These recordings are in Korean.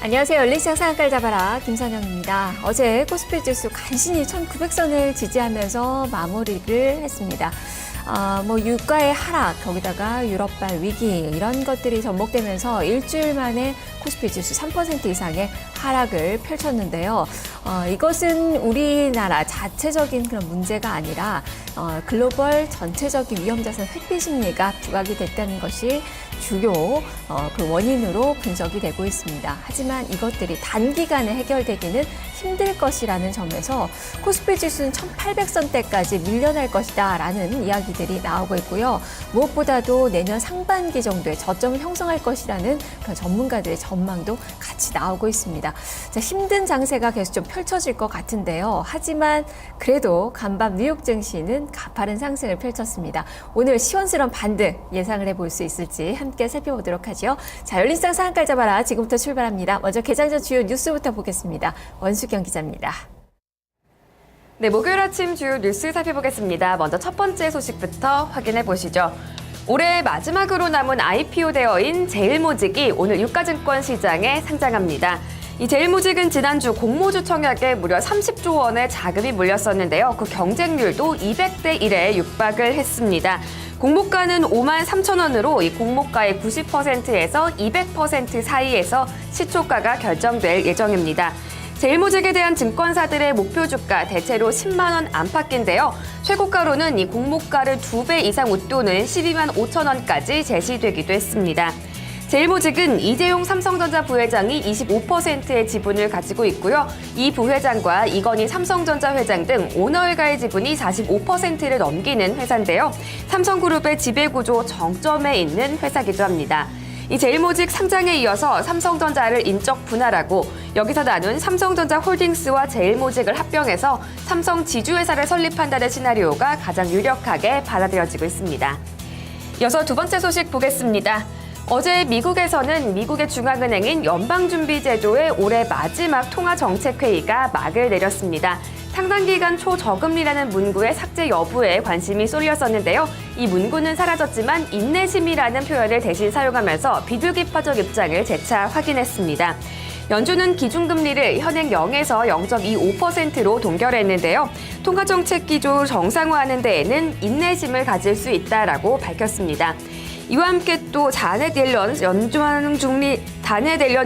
안녕하세요. 열린시장 상한가를 잡아라 김선영입니다. 어제 코스피 지수 간신히 1900선을 지지하면서 마무리를 했습니다. 유가의 하락, 거기다가 유럽발 위기 이런 것들이 접목되면서 일주일 만에 코스피 지수 3% 이상의 하락을 펼쳤는데요. 이것은 우리나라 자체적인 그런 문제가 아니라 글로벌 전체적인 위험자산 회피 심리가 부각이 됐다는 것이 주요 그 원인으로 분석이 되고 있습니다. 하지만 이것들이 단기간에 해결되기는 힘들 것이라는 점에서 코스피 지수는 1800선대까지 밀려날 것이다 라는 이야기들이 나오고 있고요. 무엇보다도 내년 상반기 정도에 저점을 형성할 것이라는 그런 전문가들의 전망도 같이 나오고 있습니다. 자, 힘든 장세가 계속 좀 펼쳐질 것 같은데요. 하지만 그래도 간밤 뉴욕 증시는 가파른 상승을 펼쳤습니다. 오늘 시원스러운 반등 예상을 해볼 수 있을지 함께 살펴보도록 하죠. 자, 열린시장 상한가를 잡아라 지금부터 출발합니다. 먼저 개장 전 주요 뉴스부터 보겠습니다. 원수경 기자입니다. 네, 목요일 아침 주요 뉴스 살펴보겠습니다. 먼저 첫 번째 소식부터 확인해 보시죠. 올해 마지막으로 남은 IPO 대여인 제일모직이 오늘 유가증권 시장에 상장합니다. 이 제일모직은 지난주 공모주 청약에 무려 30조 원의 자금이 몰렸었는데요. 그 경쟁률도 200대 1에 육박을 했습니다. 공모가는 5만 3천 원으로 이 공모가의 90%에서 200% 사이에서 시초가가 결정될 예정입니다. 제일모직에 대한 증권사들의 목표 주가 대체로 10만 원 안팎인데요. 최고가로는 이 공모가를 2배 이상 웃도는 12만 5천 원까지 제시되기도 했습니다. 제일모직은 이재용 삼성전자 부회장이 25%의 지분을 가지고 있고요. 이 부회장과 이건희 삼성전자 회장 등 오너 일가의 지분이 45%를 넘기는 회사인데요. 삼성그룹의 지배구조 정점에 있는 회사이기도 합니다. 이 제일모직 상장에 이어서 삼성전자를 인적 분할하고 여기서 나눈 삼성전자 홀딩스와 제일모직을 합병해서 삼성 지주회사를 설립한다는 시나리오가 가장 유력하게 받아들여지고 있습니다. 이어서 두 번째 소식 보겠습니다. 어제 미국에서는 미국의 중앙은행인 연방준비제도의 올해 마지막 통화정책회의가 막을 내렸습니다. 상당기간 초저금리라는 문구의 삭제 여부에 관심이 쏠렸었는데요. 이 문구는 사라졌지만 인내심이라는 표현을 대신 사용하면서 비둘기파적 입장을 재차 확인했습니다. 연준은 기준금리를 현행 0에서 0.25%로 동결했는데요. 통화정책 기조 정상화하는 데에는 인내심을 가질 수 있다라고 밝혔습니다. 이와 함께 또 다네 델런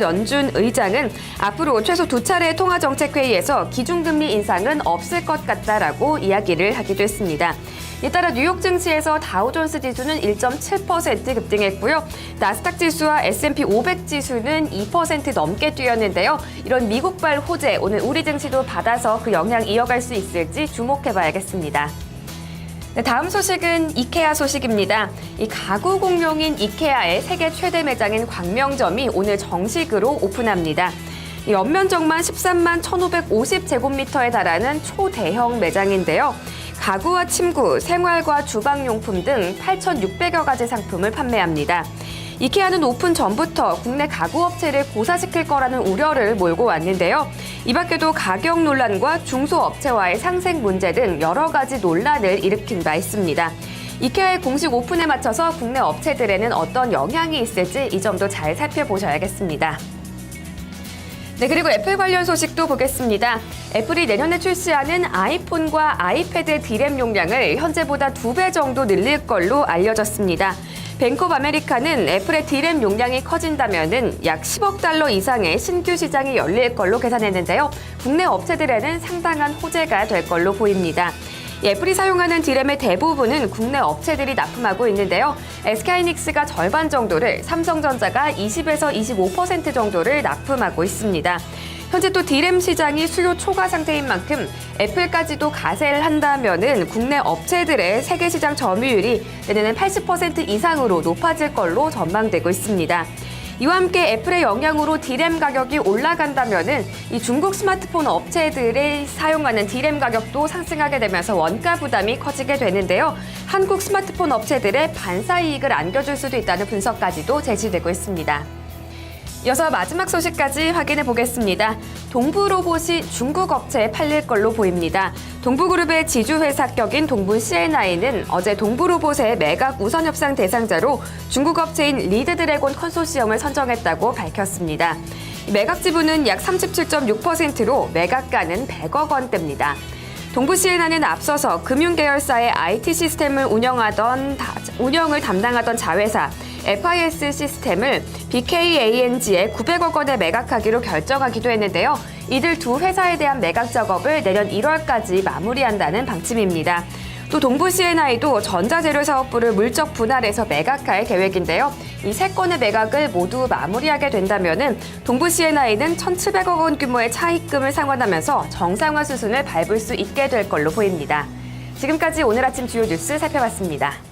연준 의장은 앞으로 최소 2차례 통화정책회의에서 기준금리 인상은 없을 것 같다라고 이야기를 하기도 했습니다. 이에 따라 뉴욕 증시에서 다우존스 지수는 1.7% 급등했고요. 나스닥 지수와 S&P 500 지수는 2% 넘게 뛰었는데요. 이런 미국발 호재 오늘 우리 증시도 받아서 그 영향 이어갈 수 있을지 주목해봐야겠습니다. 네, 다음 소식은 이케아 소식입니다. 이 가구 공용인 이케아의 세계 최대 매장인 광명점이 오늘 정식으로 오픈합니다. 이 연면적만 13만 1,550제곱미터에 달하는 초대형 매장인데요. 가구와 침구, 생활과 주방용품 등 8,600여 가지 상품을 판매합니다. 이케아는 오픈 전부터 국내 가구업체를 고사시킬 거라는 우려를 몰고 왔는데요. 이 밖에도 가격 논란과 중소업체와의 상생 문제 등 여러 가지 논란을 일으킨 바 있습니다. 이케아의 공식 오픈에 맞춰서 국내 업체들에는 어떤 영향이 있을지 이 점도 잘 살펴보셔야겠습니다. 네, 그리고 애플 관련 소식도 보겠습니다. 애플이 내년에 출시하는 아이폰과 아이패드의 D램 용량을 현재보다 2배 정도 늘릴 걸로 알려졌습니다. 뱅크 오브 아메리카는 애플의 D램 용량이 커진다면은 약 10억 달러 이상의 신규 시장이 열릴 걸로 계산했는데요. 국내 업체들에는 상당한 호재가 될 걸로 보입니다. 애플이 사용하는 D램의 대부분은 국내 업체들이 납품하고 있는데요. SK하이닉스가 절반 정도를, 삼성전자가 20에서 25% 정도를 납품하고 있습니다. 현재 또 D램 시장이 수요 초과 상태인 만큼 애플까지도 가세를 한다면은 국내 업체들의 세계 시장 점유율이 내년엔 80% 이상으로 높아질 걸로 전망되고 있습니다. 이와 함께 애플의 영향으로 D램 가격이 올라간다면은 이 중국 스마트폰 업체들이 사용하는 D램 가격도 상승하게 되면서 원가 부담이 커지게 되는데요. 한국 스마트폰 업체들의 반사 이익을 안겨줄 수도 있다는 분석까지도 제시되고 있습니다. 이어서 마지막 소식까지 확인해 보겠습니다. 동부로봇이 중국 업체에 팔릴 걸로 보입니다. 동부그룹의 지주회사 격인 동부 CNI는 어제 동부로봇의 매각 우선 협상 대상자로 중국 업체인 리드드래곤 컨소시엄을 선정했다고 밝혔습니다. 매각 지분은 약 37.6%로 매각가는 100억 원대입니다. 동부시에나는 앞서서 금융계열사의 IT 시스템을 운영을 담당하던 자회사 FIS 시스템을 BKANG에 900억 원에 매각하기로 결정하기도 했는데요. 이들 두 회사에 대한 매각 작업을 내년 1월까지 마무리한다는 방침입니다. 또 동부시에나이도 전자재료사업부를 물적 분할해서 매각할 계획인데요. 이 세 건의 매각을 모두 마무리하게 된다면은 동부시에나이는 1,700억 원 규모의 차입금을 상환하면서 정상화 수순을 밟을 수 있게 될 걸로 보입니다. 지금까지 오늘 아침 주요 뉴스 살펴봤습니다.